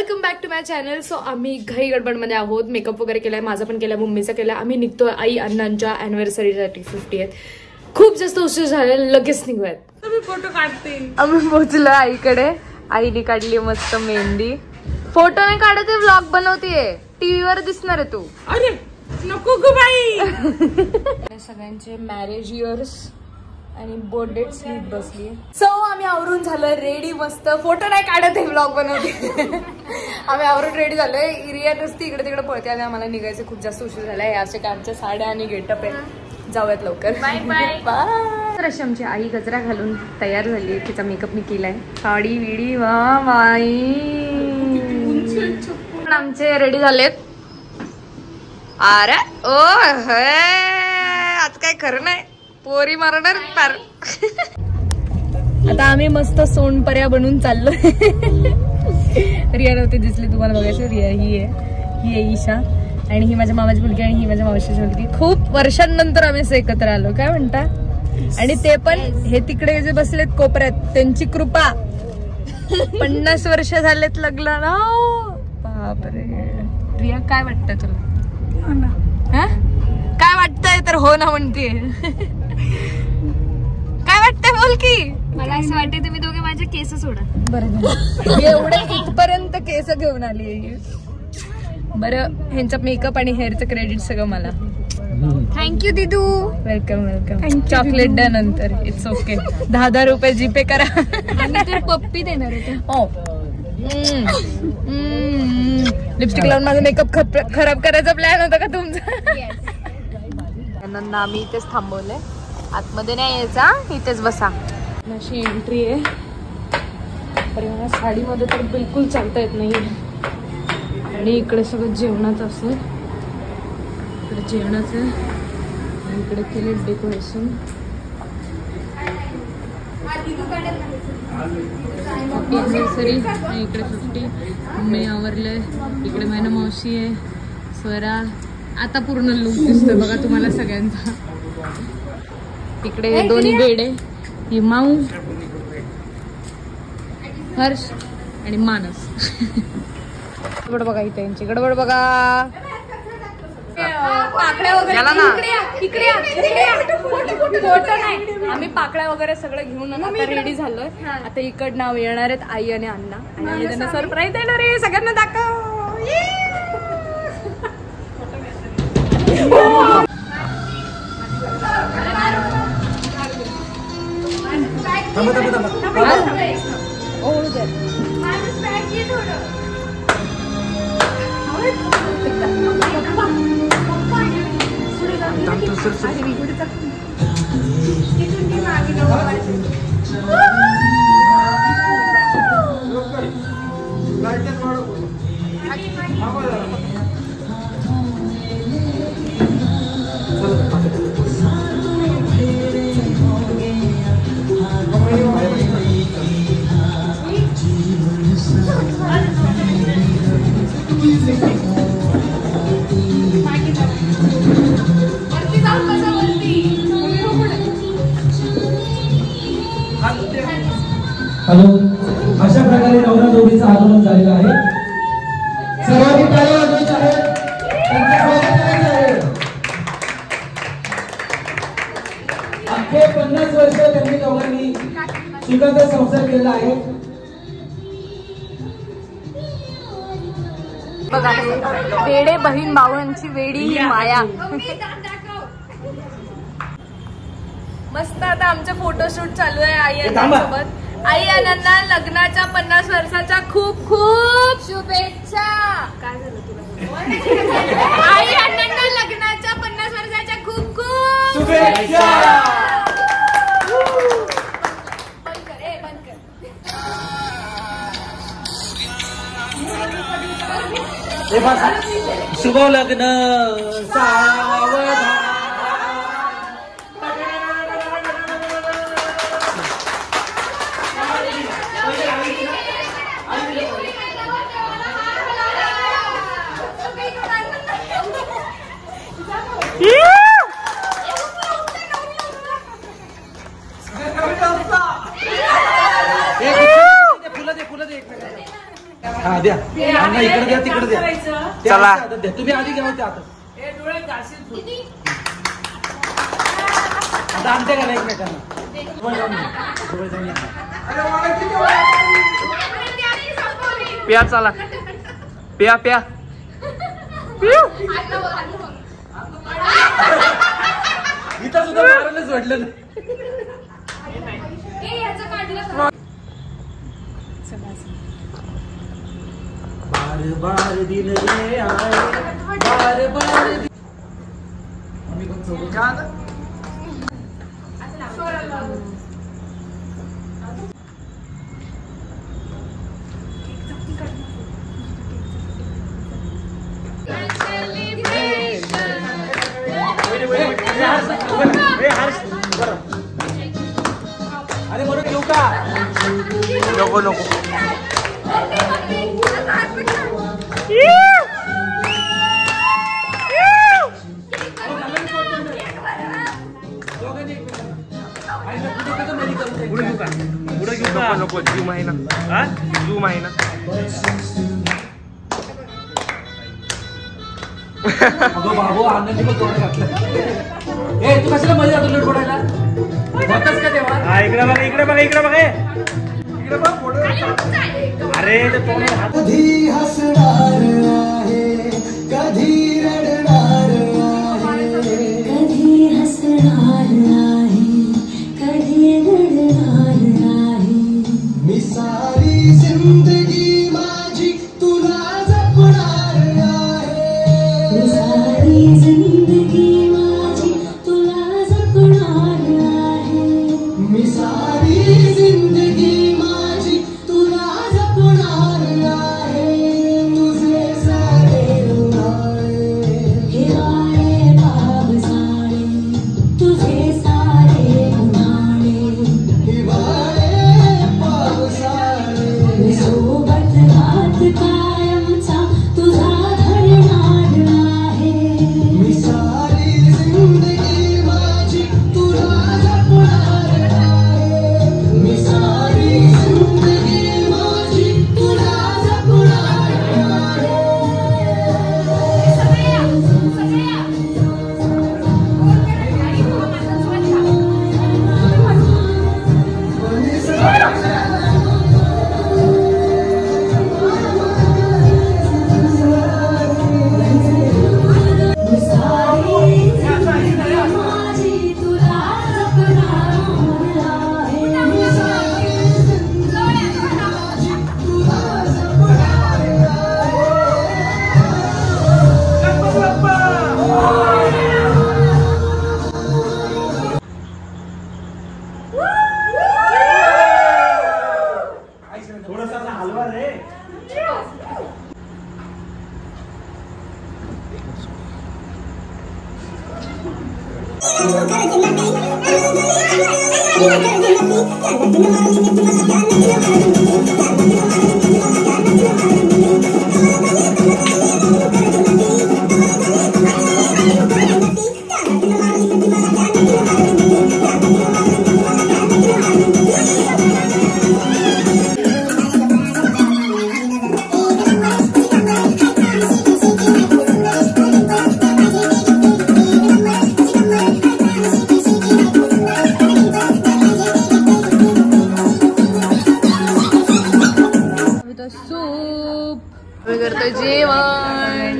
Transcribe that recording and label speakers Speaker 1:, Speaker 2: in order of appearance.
Speaker 1: Welcome back to my channel. So आम्ही घाई गडबडमध्ये आहोत. मेकअप वगैरे केलाय, माझा पण केलाय, मम्मीचा केलाय. आम्ही निघतोय आई अण्णांच्या अॅनिव्हर्सरीसाठी 50th. खूप जास्त उशीर झाला, लगेच निघूयात. तुम्ही फोटो काढते. आम्ही पोहोचलो आईकडे. आईने काढली मस्त मेहंदी. फोटो नाही काढते, व्लॉग बनवतीये. टीव्ही वर दिसणार आहे तू. अरे नको गो बाई. सगळ्यांचे मॅरेज इयर्स आणि बर्थडे स्लीप बसली. सो आम्ही आवरून झालोय रेडी. मस्त फोटो नाही काढत आहे, व्लॉग बनवते. आम्ही आवरून रेडी झालोय. इरिया नुसती इकडे तिकडे पळते आणि आम्हाला निघायचं खूप जास्त उशीर झालाय. असे काय आमच्या साड्या आणि गेटअप आहे. जाऊयात लवकर. Bye bye bye. अशी आमची आई गजरा घालून तयार झाली. तिचा मेकअप मी केलाय. साडी विडी वा बाई. आमचे रेडी झालेत. अरे ओ आज काय खरं नाही, पोरी मारणार पार. आता आम्ही मस्त सोनपर्या बनून चाललो. रिया नव्हती दिसली तुम्हाला बघायचं. रिया ही आहे ईशा आणि ही माझ्या मामाची मुलगी आणि ही माझ्या मावशीची मुलगी. खूप वर्षांनंतर आम्ही असं एकत्र आलो. काय म्हणता? आणि ते पण हे तिकडे जे बसलेत कोपऱ्यात, त्यांची कृपा. 50 वर्ष झालेत लग्नाला. बापरे. रिया काय वाटतं तुला? हा काय वाटतंय? तर हो ना म्हणते. काय वाटतंय बोल की.
Speaker 2: मला असं वाटतं तुम्ही दोघे माझे केस सोडा.
Speaker 1: बरं एवढे इथपर्यंत केस घेऊन आली. बरं ह्यांचा मेकअप आणि हेअरचं क्रेडिट सगळं मला.
Speaker 2: थँक्यू दिदू.
Speaker 1: Welcome welcome. चॉकलेट डे नंतर. It's okay. 10,000 रुपये जीपे करा.
Speaker 2: आम्ही तर पप्पी देणार होते.
Speaker 1: हो. लिपस्टिक लावून माझा मेकअप खराब करायचा प्लॅन होता का तुमचा? त्यांना आम्ही इथेच थांबवलंय. आतमध्ये नाही यायचा, इथेच बसा. अशी एंट्री आहे. तर मला साडीमध्ये तर बिलकुल चालता येत नाही. आणि इकडे सगळं जेवणाचं असेल. इकडे जेवणाचं आणि इकडे केले डेकोरेशन. अॅनिव्हर्सरी आणि इकडे 50. मी आवरलंय. इकडे मैना मावशी आहे, स्वरा. आता पूर्ण लुक दिसतोय बघा तुम्हाला सगळ्यांचा. इकडे दोन्ही बेड आहे. ही माऊ, हर्ष आणि मानस. गडबड बघा इथे यांची गडबड बघा. पाकळ्या वगैरे इकडे फोटो नाही. आम्ही पाकळ्या वगैरे सगळं घेऊन आता रेडी झालोय. आता इकडनं येणार आहेत आई आणि अण्णा आणि आम्ही त्यांना सरप्राईज देणार आहे. सगळ्यांना दाखव.
Speaker 3: हॅलो. अशा प्रकारे नवरा नवरीचं आगमन झालेलं आहे. सर्वांनी टाळ्या वाजवायच्या आहेत. त्यांचं स्वागत करायचं आहे. अख्खे 50 वर्ष त्यांनी दोघांनी सुखाचा संसार केला आहे.
Speaker 1: बघा वेडे बहीण भावांची वेडी ही माया. मस्त. आता आमचं फोटोशूट चालू आहे आई अण्णांसोबत. आई अण्णांना लग्नाच्या 50 वर्षाच्या खूप खूप शुभेच्छा. काय झालं तुला? आई अण्णांना लग्नाच्या 50 वर्षाच्या खूप खूप शुभेच्छा. बंद कर, बंद कर.
Speaker 3: शुभ लग्न सावधान. फुलं दे. हा द्या अण्णा इकडे द्या तिकडे द्या
Speaker 4: चला.
Speaker 3: द्या तुम्ही आधी घ्या होते आता आता आणते का नाही एकमेकांना
Speaker 4: प्या चला प्या प्या
Speaker 3: इथं सुद्धा मारायलाच वाटलं नाही. बार बार दिन ये आए बार बार दिन. आम्ही पण सोबत का आता? अरे बरं घेऊ का
Speaker 4: नको नको
Speaker 3: पुढे घेऊ का
Speaker 4: नको जूम आहे ना जूम आहे ना
Speaker 3: अगं बाबू आनंदी पण तोंड घातलं ए तू कशाला मध्ये जातो लट फोडायला होतच का तेव्हा
Speaker 4: इकडे बघा इकडे बघा इकडे बघा इकडे बघ अरे ते तोंड
Speaker 5: कधी हसणार आहे कधी रडणार आहे कधी हसणार आहे कधी रडणार आहे मी सारी जिंदगी माझी तुला जपणार आहे मी सारी जिंदगी माझी तुला जपणार आहे मी सारी जिंदगी माझी तुला जपणार आहे तुझे सारे उन्हाळे हिवाळे पावसाळे तुझे सारे उन्हाळे हिवाळे पावसाळे मी सोबत हात कायमचा तुझा धरणार आहे मी सारी जिंदगी माझी तुला जपणार आहे मी सारी जिंदगी माझी तुला जपणार आहे मी सारी जिंदगी माझी तुला जपणार आहे मी सारी जिंदगी माझी तुला जपणार
Speaker 3: थोडासा हलवा रे
Speaker 1: सूप करतो जेवण